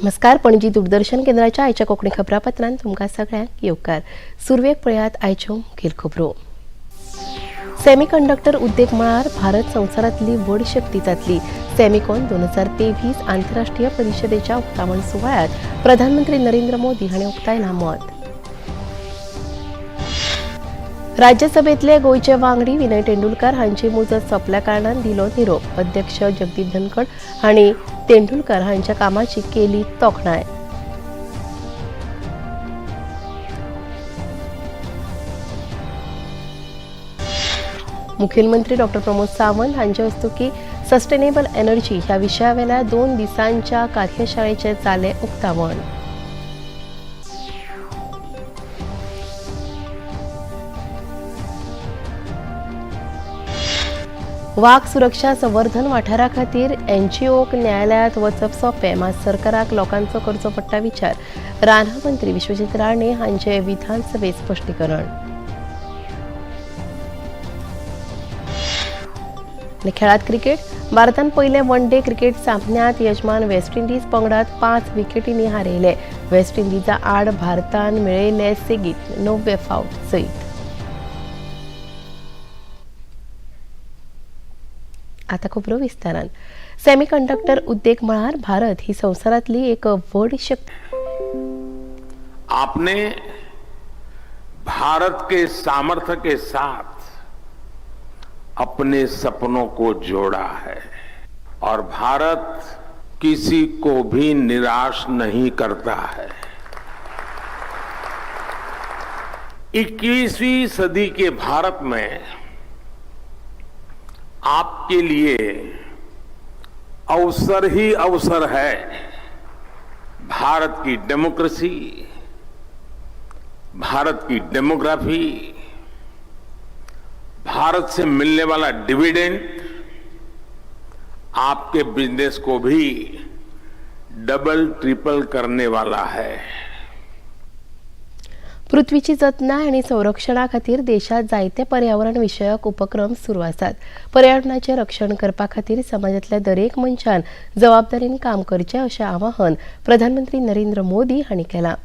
नमस्कार. पणजी दूरदर्शन केंद्राच्या आयच्या कोंकणी खबरापत्रांत तुमकां सगळ्यांक येवकार. सुरवेक पळयात आयच्यो मुखेल खबरो. सेमीकंडक्टर उद्देग मळार भारत संवसारांतली व्हड शक्ती जातली. सेमिकॉन 2023 आंतरराष्ट्रीय परिशदेच्या उक्तावण सुवाळ्यात प्रधानमंत्री नरेंद्र मोदी हांणी उक्तायलां मत. राज्यसभेतले गोंयचे वांगडी विनय तेंडुलकर हांची मुजत सोंपल्या कारणान दिलो निरोप. अध्यक्ष जगदीप धनखड हांणी तेंडुलकर हांच्या कामाची केली तोखणाय. मुखेलमंत्री डॉ. प्रमोद सावंत हांचे हस्तुकी सस्टेनेबल एनर्जी ह्या विशयावेल्या 2 दिसांच्या कार्यशाळेचे जाले उक्तावण. वाघ सुरक्षा संवर्धन वाठारा खातीर NGOक न्यायालयात वचप सोंपें. मात सरकाराक लोकांचो करचो पडटा विचार. रान मंत्री विश्वजीत राणे हांचे विधानसभेत स्पश्टीकरण. खेळात क्रिकेट. भारतान पयले वन डे क्रिकेट सामन्यांत यजमान वेस्ट इंडीज पंगडात 5 विकेटींनी हारयले. वेस्ट इंडीजा आड भारतान मेळयले सेगीत 9 फावट जैत. आता खबरो विस्तारान. सेमीकंडक्टर उद्देग मळार भारत ही संवसारांतली एक व्हड शक्ती. आपने भारत के सामर्थ्य के साथ अपने सपनों को जोड़ा है और भारत किसी को भी निराश नहीं करता है. 21वीं सदी के भारत में आपके लिए अवसर ही अवसर है. भारत की डेमोक्रेसी, भारत की डेमोग्राफी, भारत से मिलने वाला डिविडेंड आपके बिजनेस को भी डबल ट्रिपल करने वाला है. पृथ्वीची जतनाय आनी संरक्षणा खातीर देशात जायते पर्यावरण विशयक उपक्रम सुरू आसात. पर्यावरणाचे रक्षण करपा खातीर समाजातल्या दरेक मनशान जबाबदारीन काम करचें अशें आवाहन प्रधानमंत्री नरेंद्र मोदी हांणी केलां.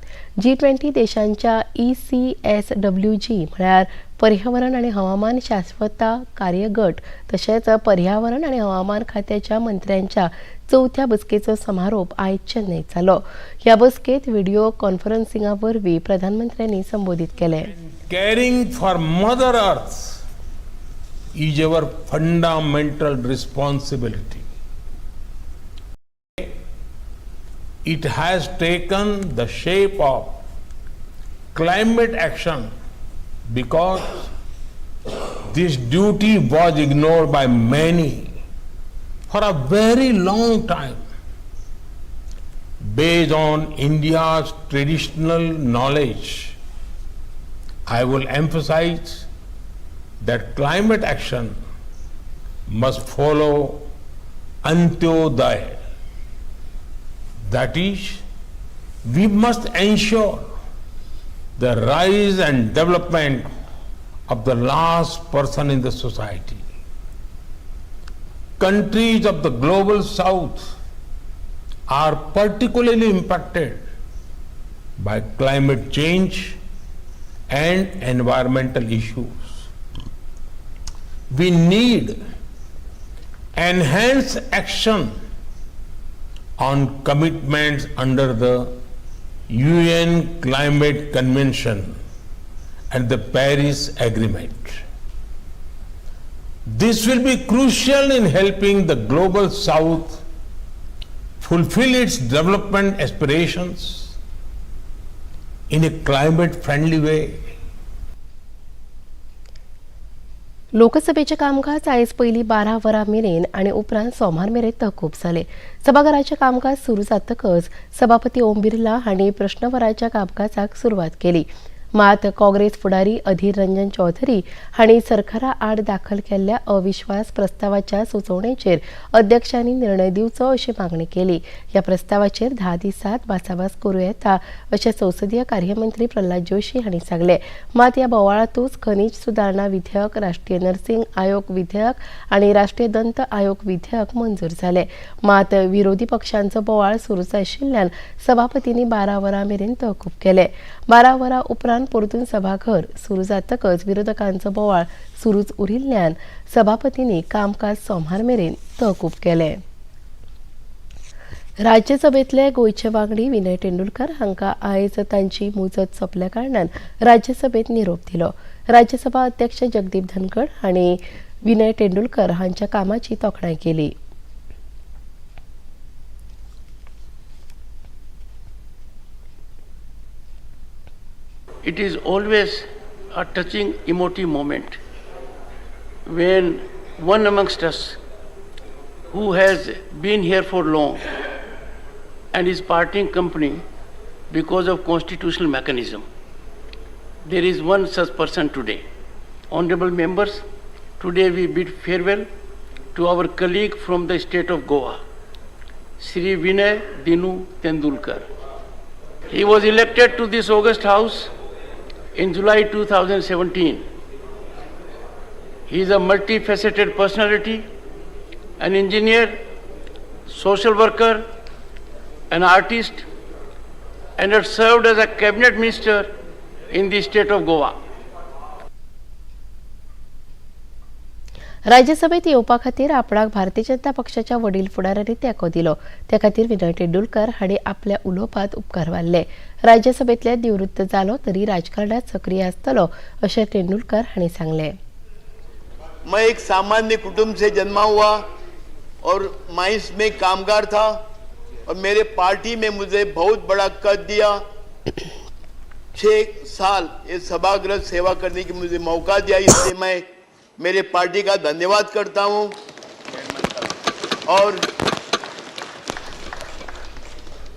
G20 देशांच्या ECSWG म्हळ्यार पर्यावरण आनी हवामान शाश्वता कार्यगट तशेंच पर्यावरण आनी हवामान खात्याच्या मंत्र्यांच्या 4थ्या बसकेचो समारोप आयज चेन्नईत जालो. ह्या बसकेत व्हिडिओ कॉन्फरन्सिंगा वरवीं प्रधानमंत्र्यांनी संबोधित केले. Caring for Mother Earth is our fundamental responsibility. It has taken the shape of climate action because this duty was ignored by many for a very long time. Based on India's traditional knowledge, I will emphasize that climate action must follow Antyodaya. That is, we must ensure the rise and development of the last person in the society. Countries of the global south are particularly impacted by climate change and environmental issues. We need enhanced action on commitments under the UN Climate Convention and the Paris Agreement. This will be crucial in helping the global south fulfill its development aspirations in a climate-friendly way. लोकसभेचे कामकाज आयज पयली 12 वरां मेरेन आनी उपरांत सोमार मेरेन तहकूब जालें. सभाघराचें कामकाज सुरू जातकच सभापती ओम बिर्ला हांणी प्रश्नवराच्या कामकाजाक सुरवात केली. मात काँग्रेस फुडारी अधीर रंजन चौधरी हांणी सरकारा आड दाखल केल्ल्या अविश्वास प्रस्तावाच्या सुचोवणेचेर अध्यक्षांनी निर्णय दिवचो अशी मागणी केली. ह्या प्रस्तावाचेर 10 दिसांत भासाभास करूं येता अशें संसदीय कार्यमंत्री प्रल्हाद जोशी हांणी सांगलें. मात ह्या बोवाळांतूच खनिज सुदारणा विधेयक, राष्ट्रीय नर्सिंग आयोग विधेयक आनी राष्ट्रीय दंत आयोग विधेयक मंजूर जाले. मात विरोधी पक्षांचो बोवाळ सुरूच आशिल्ल्यान सभापतींनी 12 वरां मेरेन तहकूब केले. 12 वरां उपरांत परतून सभाघर सुरू जातकच विरोधकांचो बोवाळ सुरूच उरिल्ल्यान सभापतींनी कामकाज सोमार मेरेन तहकूब केलें. राज्यसभेतले गोंयचे वांगडी विनय तेंडुलकर हांकां आयज तांची मुजत सोंपल्या कारणान राज्यसभेत निरोप दिलो. राज्यसभा अध्यक्ष जगदीप धनखड हांणी विनय तेंडुलकर हांच्या कामाची तोखणाय केली. It is always a touching, emotive moment when one amongst us who has been here for long and is parting company because of constitutional mechanism. There is one such person today. Honorable members, today we bid farewell to our colleague from the state of Goa, Sri Vinay Dinu Tendulkar. He was elected to this august house in July 2017. He is a multifaceted personality, an engineer, social worker, an artist, and had served as a cabinet minister in the state of Goa. राज्यसभेत येवपा खातीर आपणाक भारतीय जनता पक्षाच्या वडील फुडाऱ्यांनी तेंको दिलो. ते खातीर विनय तेंडुलकर हांणी आपल्या उलोवपांत उपकार मानले. राज्यसभेंतल्यान निवृत्त जालो तरी राजकारणात सक्रिय आसतलो अशें तेंडुलकर हांणी सांगलें. मैं एक सामान्य कुटुंब से जन्मा हुआ और माइंस में कामगार था और मेरे पार्टी में मुझे बहुत बड़ा कद दिया. 6 साल ये सभागृह सेवा करने की मुझे मौका दिया, इसलिए मैं मेरे पार्टी का धन्यवाद करता हूं. और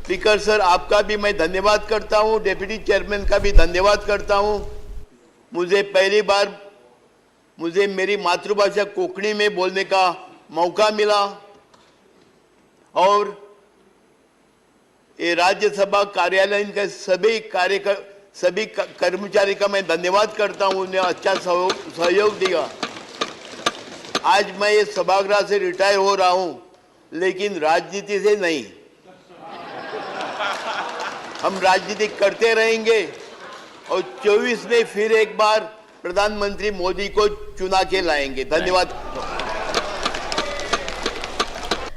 स्पीकर सर, आपका भी मैं धन्यवाद करता हूं. डेप्यूटी चेयरमैन का भी धन्यवाद करता हूं. मुझे पहली बार मेरी मातृभाषा कोंकणी में बोलने का मौका मिला और ये राज्यसभा कार्यालय के सभी कर्मचारी का मैं धन्यवाद करता हूं. उन्हें अच्छा सहयोग दिया. आज मैं ये सभागृह से रिटायर हो रहा हूं, लेकिन राजनीति से नहीं. हम राजनीति करते रहेंगे और 24 में फिर एक बार प्रधानमंत्री मोदी को चुना के लाएंगे. धन्यवाद.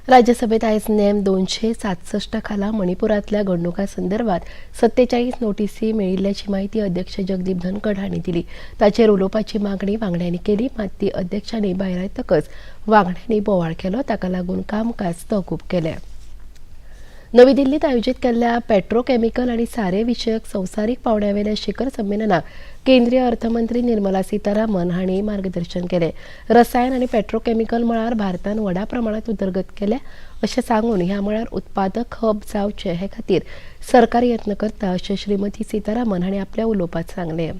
राज्यसभेत आयज नेम 267 खाला मणिपुरांतल्या घडणुका संदर्भात 47 नोटीसी मेळिल्ल्याची माहिती अध्यक्ष जगदीप धनखड हांणी दिली. ताचेर उलोवपाची मागणी वांगड्यांनी केली, मात ती अध्यक्षांनी भायर येतकच वांगड्यांनी बोवाळ केलो. ताका लागून कामकाज तहकूब केलें. नवी दिल्लीत आयोजीत केल्ल्या पेट्रोकेमिकल आनी सारे विशयक संवसारीक पावंड्यावेल्या शिखर संमेलनाक केंद्रीय अर्थमंत्री निर्मला सीतारामन हांणी मार्गदर्शन केलें. रसायन आनी पेट्रोकेमिकल मळार भारतान व्हडा प्रमाणांत उदरगत केल्या अशें सांगून ह्या मळार उत्पादक हब जावचें हे खातीर सरकार यत्न करता अशें श्रीमती सीतारामन हांणी आपल्या उलोवपांत सांगलें.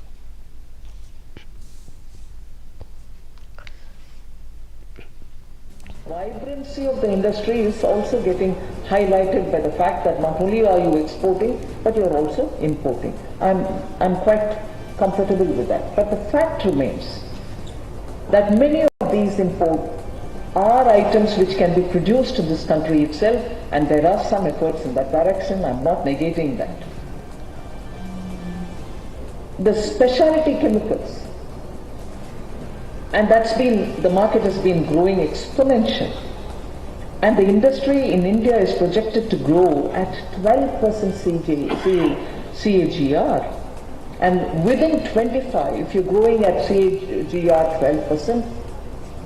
Vibrancy of the industry is also getting highlighted by the fact that not only are you exporting, but you're also importing. I'm quite comfortable with that. But the fact remains that many of these imports are items which can be produced in this country itself, and there are some efforts in that direction. I'm not negating that. The specialty chemicals, and the market has been growing exponential, and the industry in India is projected to grow at 12% CAGR, and within 25, if you're growing at CAGR 12%,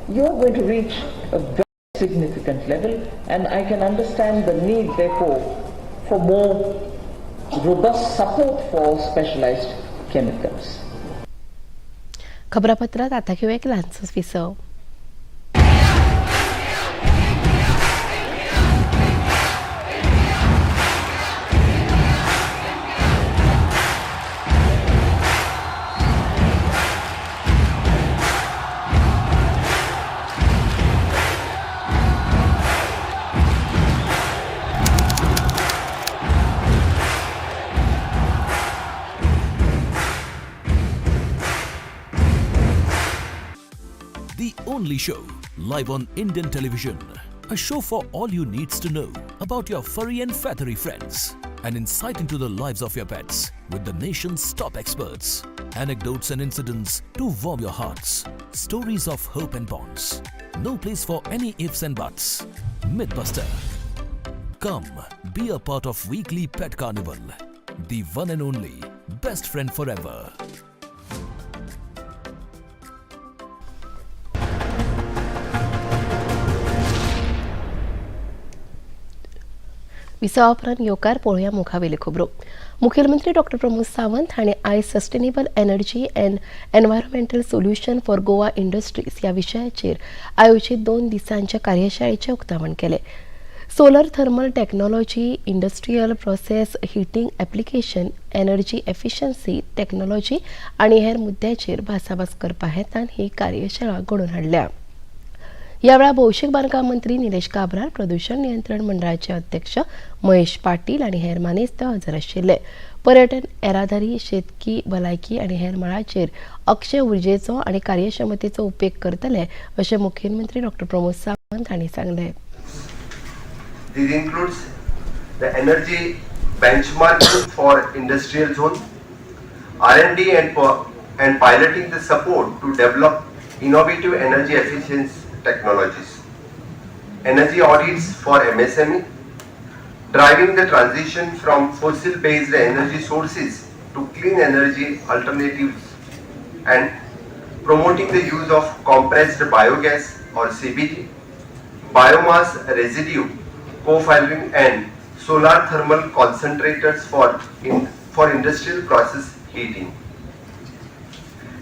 you're going to reach a very significant level, and I can understand the need, therefore, for more robust support for specialized chemicals. खबरापत्रात आता घेऊया एक लहानसं विसव. only show live on Indian television. A show for all you needs to know about your furry and feathery friends. An insight into the lives of your pets with the nation's top experts. Anecdotes and incidents to warm your hearts. Stories of hope and bonds. No place for any ifs and buts. Mythbuster. Come, be a part of weekly Pet Carnival. The one and only best friend forever. विसावापरान येवकार पळोवया मुखावेले खबरो. मुखेलमंत्री डॉ. प्रमोद सावंत हांणी आयज sustainable energy and environmental solution for Goa industries ह्या विशयाचेर आयोजीत 2 दिसांच्या कार्यशाळेचें उक्तावण केलें. Solar thermal technology, industrial process heating application, energy efficiency technology आनी हेर मुद्द्यांचेर भासाभास करपा हेतान ही कार्यशाळा घडोवन हाडल्या. ह्या वेळार भौशीक बांदकाम मंत्री निलेश काब्राल, प्रदूषण नियंत्रण मंडळाचे अध्यक्ष महेश पाटील आनी हेर मानेस्त हजर आशिल्ले. पर्यटन, येरादारी, शेतकी, भलायकी आनी हेर मळाचेर अक्षय उर्जेचो आनी कार्यक्षमतेचो उपेग करतले अशें मुखेलमंत्री डॉ. प्रमोद सावंत हांणी सांगलें. This includes the energy benchmarking for industrial zone, R&D and piloting the support to develop innovative energy efficiency technologies, energy audits for MSME, driving the transition from fossil-based energy sources to clean energy alternatives, and promoting the use of compressed biogas or CBG, biomass residue co-firing and solar thermal concentrators for industrial process heating.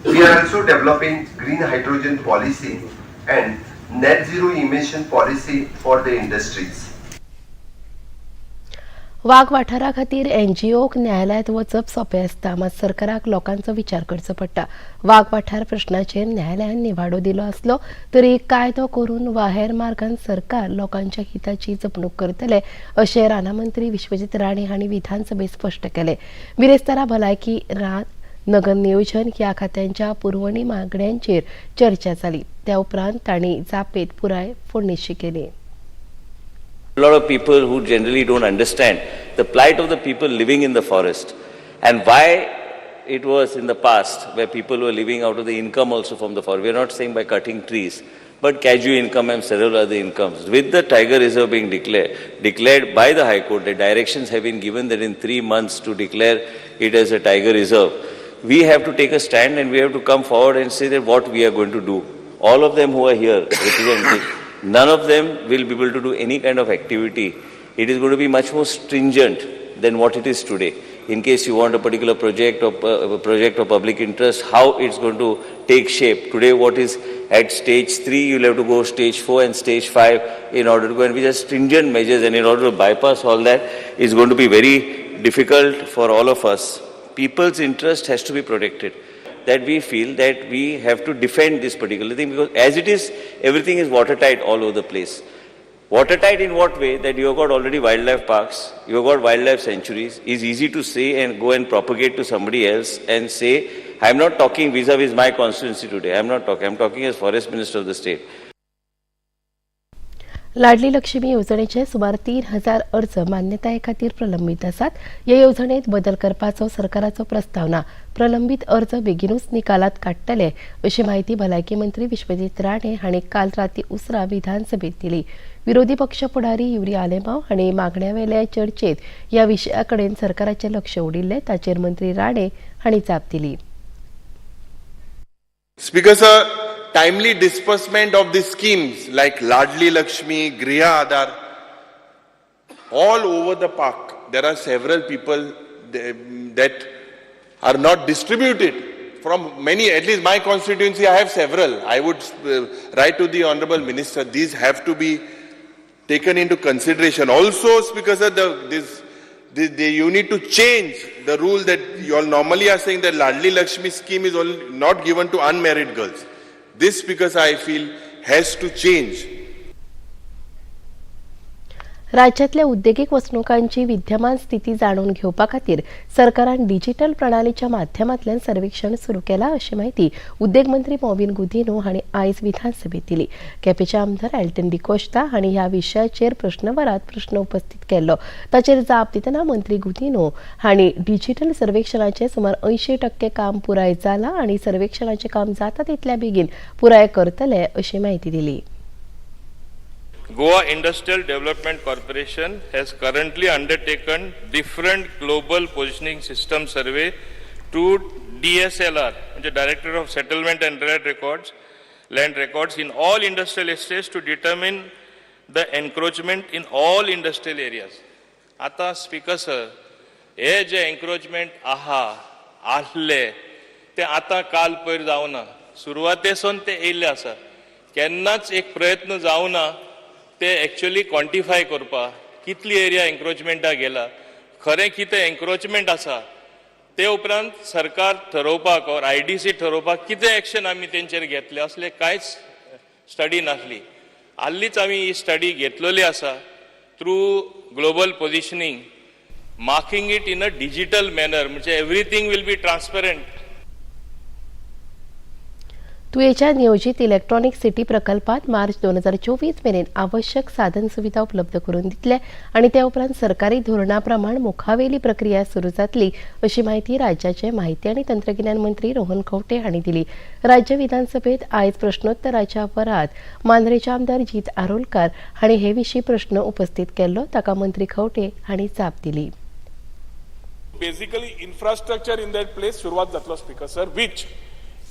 We are also developing green hydrogen policy and net zero emission policy for the industries. वाघ वाठारा खातीर एनजीओक न्यायालयांत वचप सोंपें आसता, मात सरकाराक लोकांचो विचार करचो पडटा. वाघ वाठार प्रश्नाचेर न्यायालयान निवाडो दिलो आसलो तरी कायदो करून वा हेर मार्गान सरकार लोकांच्या हिताची जपणूक करतले अशें रानामंत्री विश्वजीत राणे हांणी विधानसभेत स्पश्ट केलें. बिरेस्तारा, भलायकी, रान, नगर नियोजन ह्या खात्यांच्या पुरवणी मागण्यांचेर चर्चा जाली. त्या उपरांत तांणी जापेत पुराय फोडणीशी केली. A lot of people who generally don't understand the plight of the people living in the forest and why it was in the past where people were living out of the income also from the forest. We are not saying by cutting trees, but casual income and several other incomes. With the Tiger Reserve being declared by the High Court, the directions have been given that in 3 months to declare it as a Tiger Reserve. We have to take a stand and we have to come forward and say that what we are going to do. All of them who are here representing, none of them will be able to do any kind of activity. It is going to be much more stringent than what it is today. In case you want a particular project or public interest, how it's going to take shape. Today what is at stage 3, you'll have to go stage 4 and stage 5 in order to go, and with just stringent measures, and in order to bypass all that is going to be very difficult for all of us. People's interest has to be protected. That we feel that we have to defend this particular thing, because as it is, everything is watertight all over the place. Watertight in what way? That you have got already wildlife parks, you have got wildlife sanctuaries. It's easy to say and go and propagate to somebody else and say, I'm not talking vis-a-vis my constituency today. I'm talking as Forest Minister of the state. लाडली लक्ष्मी येवजणेचे सुमार 3,000 अर्ज मान्यताये खातीर प्रलंबित आसात. ह्या येवजणेत बदल करपाचो सरकाराचो प्रस्ताव ना. प्रलंबित अर्ज बेगीनूच निकालात काडटले अशी माहिती भलायकी मंत्री विश्वजीत राणे हांणी काल राती उसरा विधानसभेत दिली. विरोधी पक्ष फुडारी युरी आलेमांव हांणी मागण्यांवेले चर्चेत ह्या विशया कडेन सरकाराचें लक्ष ओडिल्लें, ताचेर मंत्री राणे हांणी जाप दिली. Speaker sir, timely disbursement of the schemes like Ladli Lakshmi, Griha Aadhar, all over the park, there are several people that are not distributed from many, at least my constituency, I have several. I would write to the Honorable Minister, these have to be taken into consideration. Also, Speaker sir, you need to change the rule that you all normally are saying that Ladli Lakshmi scheme is not given to unmarried girls. This, because I feel, has to change. राज्यातल्या उद्योगिक वसणुकांची विद्यमान स्थिती जाणून घेवपा खातीर सरकारान digital प्रणालीच्या माध्यमांतल्यान सर्वेक्षण सुरू केला अशी माहिती उद्योग मंत्री मोविन गुदिन्हो हांणी आयज विधानसभेत दिली. केपेचे आमदार एल्टन डिकोस्टा हांणी ह्या विशयाचेर प्रश्नवरात प्रश्न उपस्थित केल्लो. ताचेर जाप दितना मंत्री गुदिन्हो हांणी डिजिटल सर्वेक्षणाचे सुमार 80% काम पुराय जाला आनी सर्वेक्षणाचे काम जाता तितल्या बेगीन पुराय करतले अशी माहिती दिली. Goa Industrial Development Corporation has currently undertaken different global positioning system survey to DSLR, the Director of Settlement and Land Records in all industrial estates to determine the encroachment in all industrial areas. Ata Speaker sir, हे जे encroachment आहले ते आता काल पयर जावना, सुरवातेसून ते येयल्ले आसा. केन्नाच एक प्रयत्न जावना ते एक्चुअली क्वांटिफाय करपाक कितली एरिया एन्क्रोचमेंटाक गेला, खरें कितें एन्क्रोचमेंट आसा ते उपरांत सरकार ठरोवपाक और IDC ठरोवपाक कितें एक्शन आमी तेंचेर घेतले असले कांयच स्टडी नासली. हाल्लीच आमी ही स्टडी घेतलेली आसा through global positioning, marking it in a digital manner, म्हणजे एव्हरीथिंग विल बी ट्रान्सपरंट. तुयेच्या नियोजित इलेक्ट्रॉनिक सिटी प्रकल्पात मार्च 2024 मेरेन आवश्यक साधन सुविधा उपलब्ध करून दितले आणि त्या उपरांत सरकारी धोरणाप्रमाण मुखावेली प्रक्रिया सुरू जातली अशी माहिती राज्याचे माहिती आणि तंत्रज्ञान मंत्री रोहन खंवटे हांणी दिली. राज्य विधानसभेत आयज प्रश्नोत्तराच्या वरात मांद्रेचे आमदार जीत आरोलकार हांणी हे विशीं प्रश्न उपस्थित केल्लो. ताका मंत्री खंवटे हांणी जाप दिली. Basically infrastructure in that place सुरुवात जातलो speaker sir, which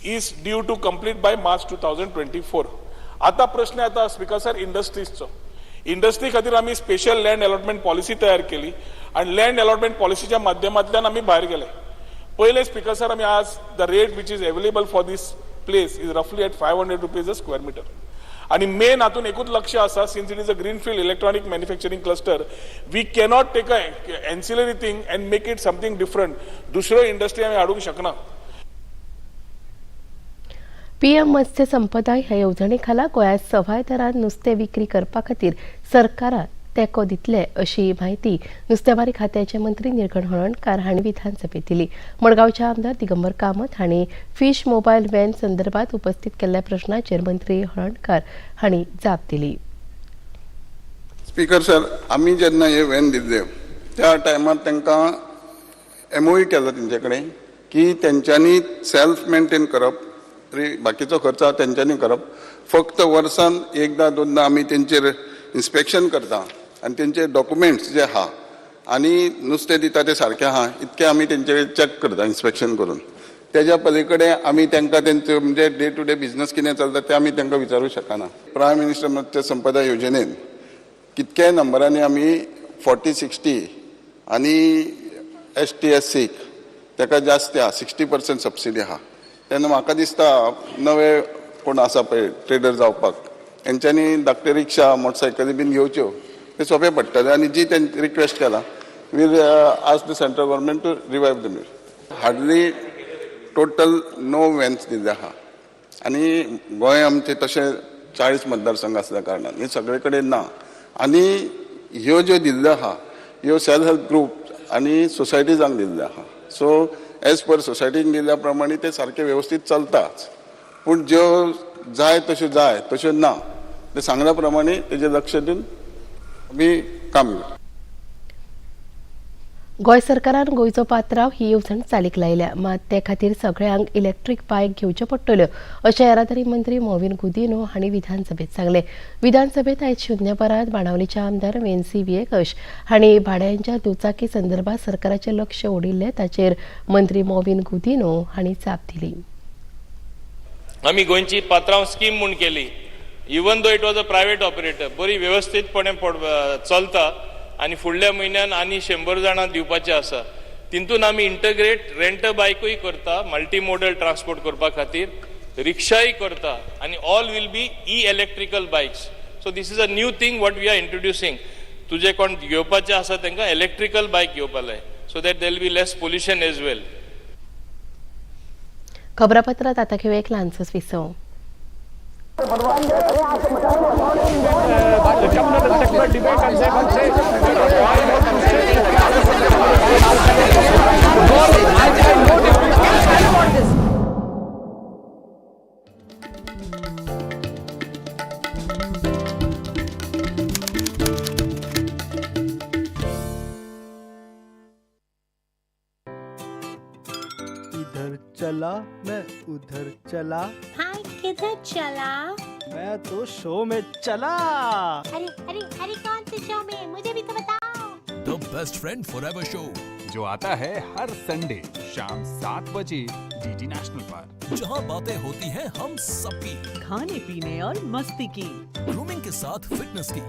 is due to complete by March 2024. आता प्रश्न येता स्पीकर सर इंडस्ट्रीजचो. इंडस्ट्री खातीर आमी स्पेशल लँड अलॉटमेंट पॉलिसी तयार केली आणि लँड अलॉटमेंट पॉलिसीच्या माध्यमांतल्यान आमी भायर गेले. पहिले स्पीकर सर आमी आज the rate which is available for this place is रफली at 500 rupees a square metre. आणि मेन हातून एकूच लक्ष आसा, since it is a greenfield electronic manufacturing cluster, we cannot take a ancillary thing and make it something different. दुसरो industry आमी हाडूंक शकना. PM मत्स्य संपदा ह्या येवजणे खाला गोंयांत सवाय दरान नुस्तें विक्री करपा खातीर सरकारान तेंको दितले अशी माहिती नुस्तेंमारी खात्याचे मंत्री निळकंठ हळर्णकार हांणी विधानसभेत दिली. मडगांवचे आमदार दिगंबर कामत हांणी फिश मोबायल व्हॅन संदर्भात उपस्थित केल्ल्या प्रश्नाचेर मंत्री हळर्णकार हांणी जाप दिली. स्पीकर सर, आमी जेन्ना हे व्हॅन दिल्ले त्या टायमार तांकां MOU केलो तेंचे कडेन की तेंच्यांनी सेल्फ मेंटेन करप, बाकीचो खर्च तेंच्यांनी करप. फक्त वर्सान एकदां दोनदां आमी तेंचेर इन्स्पेक्शन करता आनी तेंचे डॉक्युमेंट्स जे आहा आनी नुस्तें दिता ते सारकें आहा इतकें आमी तेंचे चॅक करता इन्स्पेक्शन करून. तेज्या पलीकडे आमी तांकां तेंचे म्हणजे डे टू डे बिझनस कितें चलता तें आमी तांकां विचारूंक शकना. प्रायम मिनिस्टर मत्स्य संपदा योजनेन कितक्याय नंबरांनी आमी 40-60 आनी ST-SCक ताका जास्त आहा 60% सबसिडी आहा. तेन्ना म्हाका दिसता नवे कोण आसा पळय ट्रेडर जावपाक तेंच्यांनी धाकटे रिक्षा मोटरसायकली बीन घेवच्यो, ते सोंपें पडटलें. आनी जी तेंची रिक्वेस्ट केला will ask the central government to revive the mill. Hardly total no vans दिल्ले आहा आनी गोंय आमचें तशें 40 मतदारसंघ आसल्या कारणान हे सगळे कडेन ना. आनी ह्यो ज्यो दिल्ल्यो आहा ह्यो सेल्फ हेल्प ग्रुप आनी सोसायटीजांक दिल्ल्यो आहा. सो एज पर सोसायटीन दिल्ल्या प्रमाणे ते सारखे व्यवस्थीत चलताच, पूण ज्यो जाय तश्यो ना ते सांगल्या प्रमाणे तेजे लक्ष दिवन आमी काम करता. गोंय सरकारान गोंयचो पात्रांव ही येवजण चालीक लायल्या, मात ते खातीर सगळ्यांक इलेक्ट्रीक बायक घेवच्यो पडटल्यो अशें येरादारी मंत्री मोविन गुदिन्हो हांणी विधानसभेत सांगलें. विधानसभेत आयज शुन्य वरात बाणावलेचे आमदार वेन्सी विएकश हांणी भाड्यांच्या दुचाकी संदर्भात सरकाराचें लक्ष ओडिल्लें ताचेर मंत्री मोविन गुदिन्हो हांणी जाप दिली. आमी गोंयची पात्रांव स्कीम म्हूण केली. Even though it was a private operator, बरी व्यवस्थीतपणे चलता आणि फुडल्या म्हयन्यान आनी 100 जाणां दिवपाचे आसा. तितून आमी इंटग्रेट रेंट बायकूय करता मल्टी मोडल ट्रान्सपोर्ट करपा खातीर, रिक्षाय करता आनी all will be electrical bikes. So this is a new thing what we are introducing. तुजे कोण घेवपाचे आसा तांकां इलेक्ट्रिकल बायक घेवपा लाय, so that there be less pollution as well. खबरापत्रात आता घेऊ एक ल्हानसो विसव. इधर चला मैं उधर चला, हाय किधर चला? मैं तो शो में चला। अरे अरे अरे कौन से शो में? मुझे भी तो बताओ। The best friend forever show, जो आता है हर संडे शाम 7 बजे डीडी नेशनल पर, जहां बातें होती हैं हम सबकी, खाने पीने और मस्ती की, ग्रूमिंग के साथ फिटनेस की।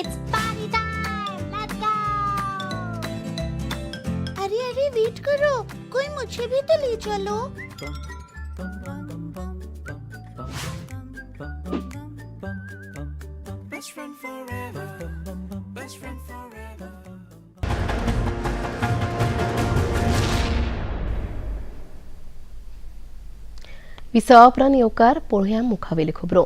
It's party time, let's go. अरे अरे वेट करो, कोई मुझे भी तो ले चलो। Best friend forever, best friend forever. विसावा उपरांत येवकार पळोवया मुखावेली खबरो.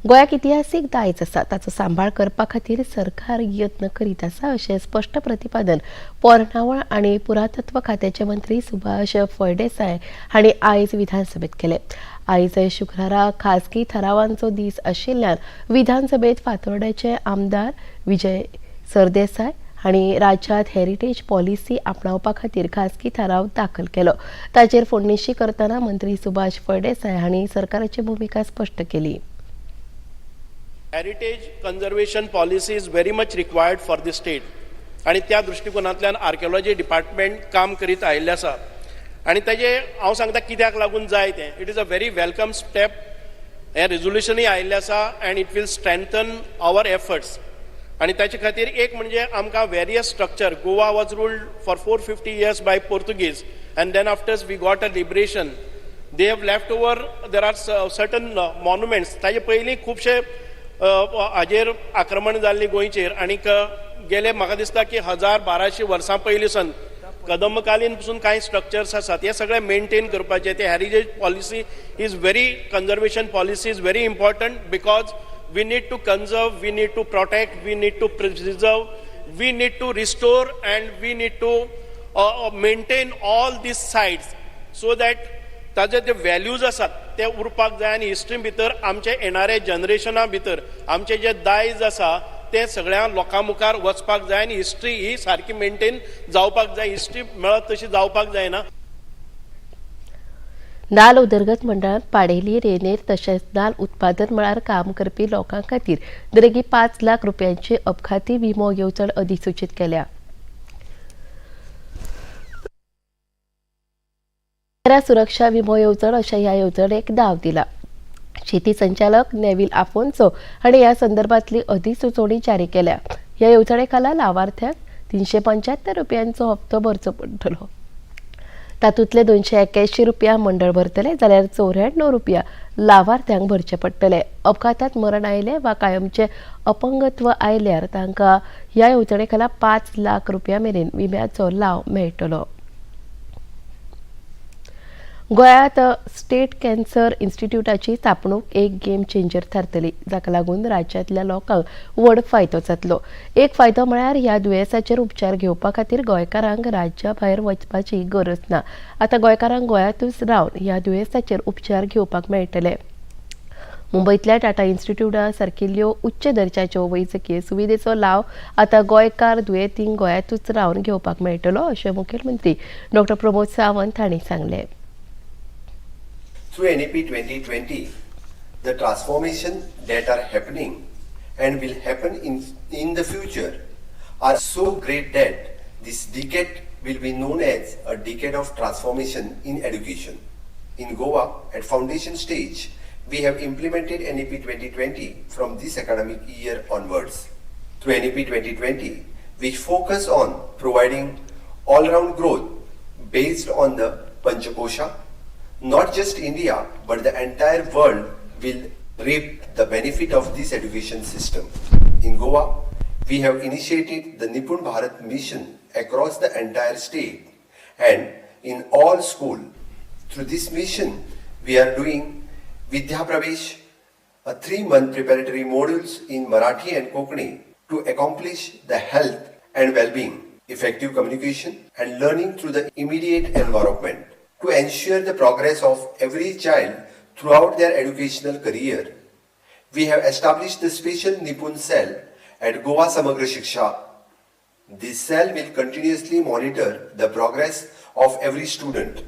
गोंयाक इतिहासीक दायज आसा, ताचो सांबाळ करपा खातीर सरकार यत्न करीत आसा अशें स्पश्ट प्रतिपादन पोरणावळ आनी पुरातत्व खात्याचे मंत्री सुभाष फळदेसाय हांणी आयज विधानसभेत केले. आयज शुक्रारा खासगी थारावांचो दीस आशिल्ल्यान विधानसभेत फातोर्ड्याचे आमदार विजय सरदेसाय हांणी राज्यांत हेरिटेज पॉलिसी आपणावपा खातीर खासगी थाराव दाखल केलो. ताचेर फोडणीशी करतना मंत्री सुभाष फळदेसाय हांणी सरकाराची भुमिका स्पश्ट केली. Heritage conservation policy is very much required for the state. आणि त्या दृष्टिकोनांतल्यान आर्किओलॉजी डिपार्टमेंट काम करीत आयिल्लें आसा. आणि ताजे हांव सांगता कित्याक लागून जाय तें. It is a very welcome step. हें रेजोल्युशनूय आयिल्लें आसा and it will strengthen our efforts. आणि ताचे खातीर एक म्हणजे आमकां various structure. Goa was ruled for 450 years by Portuguese and then after we got a liberation. They have left over. There are certain monuments. ताजे पयलीं खुबशे हाजेर आक्रमण जाल्लीं गोंयचेर आनीक गेले म्हाका दिसता की 1200 वर्सां पयलीं सन कदंबकालीन पसून कांय स्ट्रक्चर्स आसात. हे सगळे मेंटेन करपाचे. ते heritage policy is very conservation policy is very important because we need to conserve, we need to protect, we need to preserve, we need to restore and we need to maintain all these sites so that ताजे जे values आसात ते उरपाक जाय आनी history भितर आमचे येणारे जनरेशना भितर आमचे जे दायज आसा ते सगळ्या लोकां मुखार वचपाक जाय आनी हिस्ट्री ही सारकी मेंटेन जावपाक जाय. हिस्ट्री मेळत तशी जावपाक जायना. नाल उदरगत मंडळान पाडेली रेनेर तशेंच नाल उत्पादन मळार काम करपी लोकां खातीर दरेकी 5 लाख रुपयांची अपघाती विमो येवजण अधिसूचित केल्या. सुरक्षा विमो येवजण अशा ह्या येवजणेक नांव दिला. शेती संचालक नेविल आफोन्सो हांणी ह्या संदर्भातली अधिसुचोवणी जारी केल्या. ह्या येवजणे खाला लावार्थ्यांक 375 रुपयांचो हप्तो भरचो पडटलो. तातूंतले 281 रुपया मंडळ भरतले जाल्यार 94 रुपया लावार्थ्यांक भरचे पडटले. अपघातात मरण आयले वा कायमचे अपंगत्व आयल्यार तांकां ह्या येवजणे खाला 5 लाख रुपया मेरेन विम्याचो लाव मेळटलो. गोंयांत स्टेट कॅन्सर इन्स्टिट्यूटाची स्थापणूक एक गेम चेंजर थारतली, जाका लागून राज्यांतल्या लोकांक व्हड फायदो जातलो. एक फायदो म्हळ्यार ह्या दुयेंसाचेर उपचार घेवपा खातीर गोंयकारांक राज्या भायर वचपाची गरज ना. आतां गोंयकारांक गोंयांतूच रावन ह्या दुयेंसाचेर उपचार घेवपाक मेळटले. मुंबईतल्या टाटा इन्स्टिट्यूटा सारकिल्ल्यो उच्च दर्जाच्यो वैजकीय सुविधेचो लाव आतां गोंयकार दुयेंतींक गोंयांतूच रावन घेवपाक मेळटलो अशें मुखेलमंत्री डॉ. प्रमोद सावंत हांणी सांगलें. Through NEP 2020, the transformation that are happening and will happen in the future are so great that this decade will be known as a decade of transformation in education. In Goa, at foundation stage, we have implemented NEP 2020 from this academic year onwards. Through NEP 2020, we focus on providing all-round growth based on the Panchakosha. Not just India, but the entire world will reap the benefit of this education system. In Goa, we have initiated the Nipun Bharat mission across the entire state and in all schools. Through this mission, we are doing Vidya Pravesh, a 3-month preparatory modules in Marathi and Konkani to accomplish the health and well-being, effective communication and learning through the immediate environment. To ensure the progress of every child throughout their educational career, we have established the special Nipun cell at Goa Samagra Shiksha. This cell will continuously monitor the progress of every student.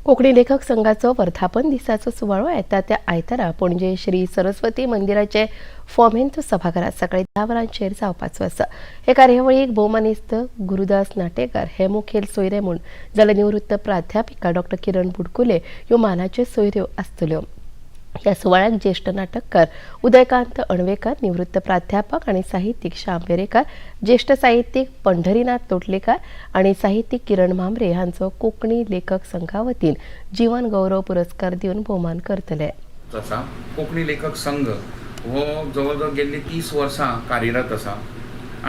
Konkani लेखक संघाचो वर्धापन दिसाचो सुवाळो येता त्या आयतारा पणजे श्री सरस्वती मंदिराचे फॉर्मेंत सभाघरात सकाळी 10 वरांचेर जावपाचो आसा. हे कार्यावळीक भोवमानिस्त गुरुदास नाटेकार हे मुखेल सोयरे म्हूण जाल्यार निवृत्त प्राध्यापिका डॉ किरण बुडकुले ह्यो मानाच्यो सोयऱ्यो आसतल्यो. या सुवाळ्याक ज्येष्ठ नाटककार उदयकांत अणवेकर, निवृत्त प्राध्यापक आणि साहित्यिक श्याम वेरेकार, ज्येष्ठ साहित्यिक पंढरीनाथ तोटलेकर आणि साहित्यिक किरण मांबरे हांचो कोंकणी लेखक संघा वतीन जीवन गौरव पुरस्कार दिवन भोवमान करतले. कोंकणी लेखक संघ हो जवळजवळ गेल्ली 30 वर्सां कार्यरत आसा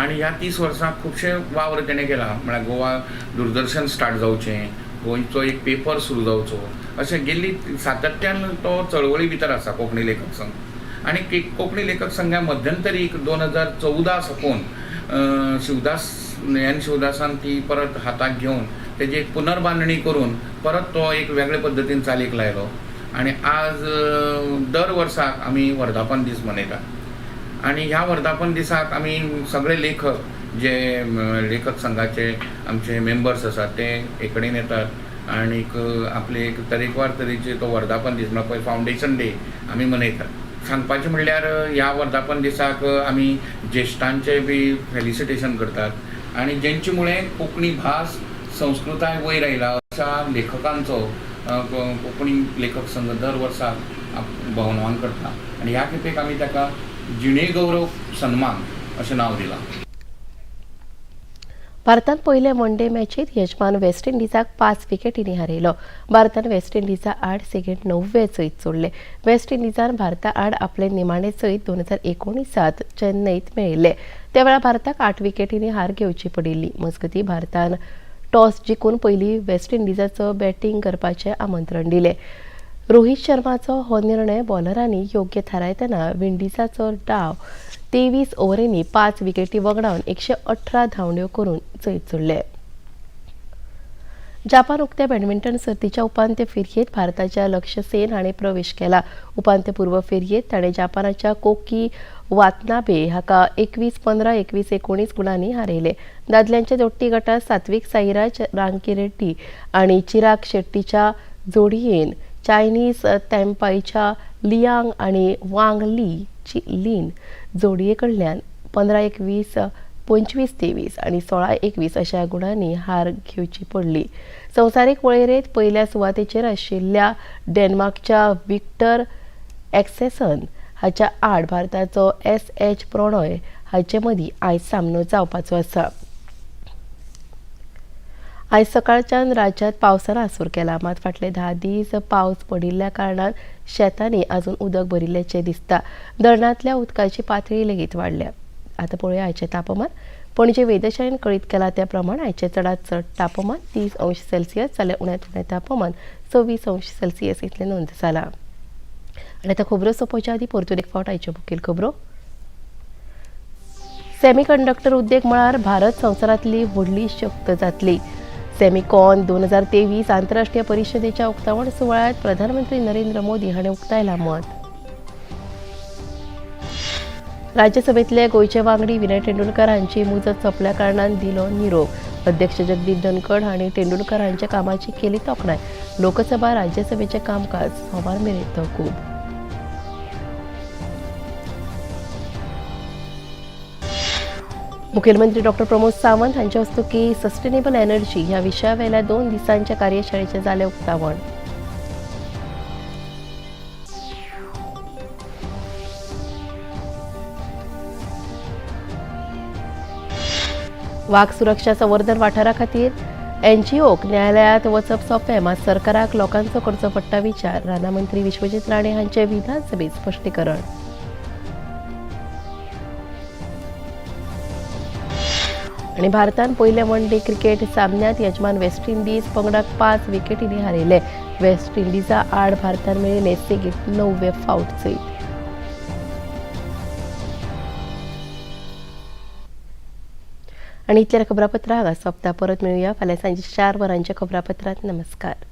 आणि ह्या 30 वर्सांक खुबशे वावर तेणें केला. म्हळ्यार गोवा दूरदर्शन स्टार्ट जावचें, गोंयचो एक पेपर सुरू जावचो, अशें गेल्ली सातत्यान तो चळवळी भितर आसा कोंकणी लेखक संघ. आनी कोंकणी लेखक संघा मध्यंतरी 2014 साकून शिवदासान ती परत हाताक घेवन तेजी एक पुनर्बांधणी करून परत तो एक वेगळे पद्दतीन चालीक लायलो आणि आज दर वर्साक आमी वर्धापन दीस मनयतात. आणि ह्या वर्धापन दिसाक आमी सगळे लेखक जे लेखक संघाचे आमचे मेंबर्स आसात ते एक कडेन येतात आणि आपले एक तरेकवार तरेचे तो वर्धापन दीस म्हणल्यार पळय फावंडेशन डे आमी मनयतात. सांगपाचें म्हणल्यार ह्या वर्धापन दिसाक आमी ज्येश्ठांचे बी फेलिसिटेशन करतात आणि जेंचे मुळे कोंकणी भास संस्कृताय वयर आयला अशा लेखकांचो कोंकणी लेखक संघ दर वर्साक भोवमान करता आणि ह्या खेपेक आमी ताका जिणे गौरव सन्मान अशें नांव दिलां. भारतान पयले वन डे मॅचीत यजमान वेस्ट इंडिजाक 5 विकेटींनी हारयलो. भारतान वेस्ट इंडिजा आड सेगीत 9वे चैत सोडले. वेस्ट इंडिजान भारता आड आपले निमाणे चैत 2019 चेन्नईत मेळयले. त्या वेळार भारताक 8 विकेटींनी हार घेवची पडिल्ली. मजगतीं भारतान टॉस जिखून पयलीं वेस्ट इंडिजाचो बॅटिंग करपाचें आमंत्रण दिलें. रोहित शर्माचो हो निर्णय बॉलरांनी योग्य थारायतना विंडिजाचो डाव 23 ओव्हरींनी 5 विकेटी वगडावन 118 धांवड्यो करून चैत सोडले. जापान उक्त्या बॅडमिंटन सर्तीच्या उपांत्य फेरयेत भारताच्या लक्ष्य सेन हाणें प्रवेश केला. उपांत्यपूर्व फेरयेत ताणें जापानाच्या कोकी वातनाबे हाका 21-15, 21-19 गुणांनी हारयले. दादल्यांच्या जोडटी गटात सात्विक साईराज रांकीरेड्डी आणि चिराग शेट्टीच्या जोडयेन चायनीज तैपाईच्या लियांग आणि वांग ली ची लीन जोडये कडल्यान 15-21, 25-23 आणि 16-21 अशा गुणांनी हार घेवची पडली. संवसारीक वळेरेंत पयल्या सुवातेचेर आशिल्ल्या डेन्मार्कच्या विक्टर एक्सेसन हाच्या आड भारताचो SH प्रणॉय हाचे मदीं आयज सामनो जावपाचो आसा. आयज सकाळच्यान राज्यांत पावसान आसूर केला. मात फाटले 10 दीस पावस पडिल्ल्या कारणान शेतांनी अजून उदक भरिल्ल्याचें दिसता. धरणांतल्या उदकाची पातळी लेगीत वाडल्या. आतां पळोवया आयचें तापमान. पणजे वेधशाळेन कळीत केला त्या प्रमाण आयचें चडांत चड तापमान 30 अंश सेल्सियस जाल्यार उण्यांत उणें तापमान 26 अंश सेल्सियस इतलें नोंद जालां. आनी आतां खबरो सोंपोवच्या आदीं परतून एक फावट आयच्यो मुखेल खबरो. सेमीकंडक्टर उद्देग मळार भारत संवसारांतली व्हडली शक्त जातली. सेमिकॉन 2023 आंतरराष्ट्रीय परिशदेच्या उक्तावण सुवाळ्यात प्रधानमंत्री नरेंद्र मोदी हाणें उक्तायलां मत. राज्यसभेतले गोंयचे वांगडी विनय तेंडुलकर हांची मुजत सोंपल्या कारणान दिलो निरोप. अध्यक्ष जगदीप धनखड हांणी तेंडुलकर हांच्या कामाची केली तोखणाय. लोकसभा राज्यसभेचें कामकाज सोमार मेरेन तहकूब. मुखेलमंत्री डॉ प्रमोद सावंत हांच्या हस्तुकी सस्टेनेबल एनर्जी ह्या विशया वेल्या 2 दिसांच्या कार्यशाळेचें जालें उक्तावण. वाघ सुरक्षा संवर्धन वाठारा खातीर NGOक न्यायालयांत वचप सोंपें. मात सरकाराक लोकांचो करचो पडटा विचार. राना मंत्री विश्वजीत राणे हांचें विधानसभेत स्पश्टीकरण. आणि भारतान पयल्या वन डे क्रिकेट सामन्यात यजमान वेस्ट इंडीज पंगडाक 5 विकेटींनी हारयले. वेस्ट इंडीजा आड भारतान मेळिल्ले सेगीत 9 फावट जैत. आणि इतल्या खबरापत्रां हांगा सोंपता. परत मेळुया फाल्यां सांजे 4 वरांच्या खबरापत्रांत. नमस्कार.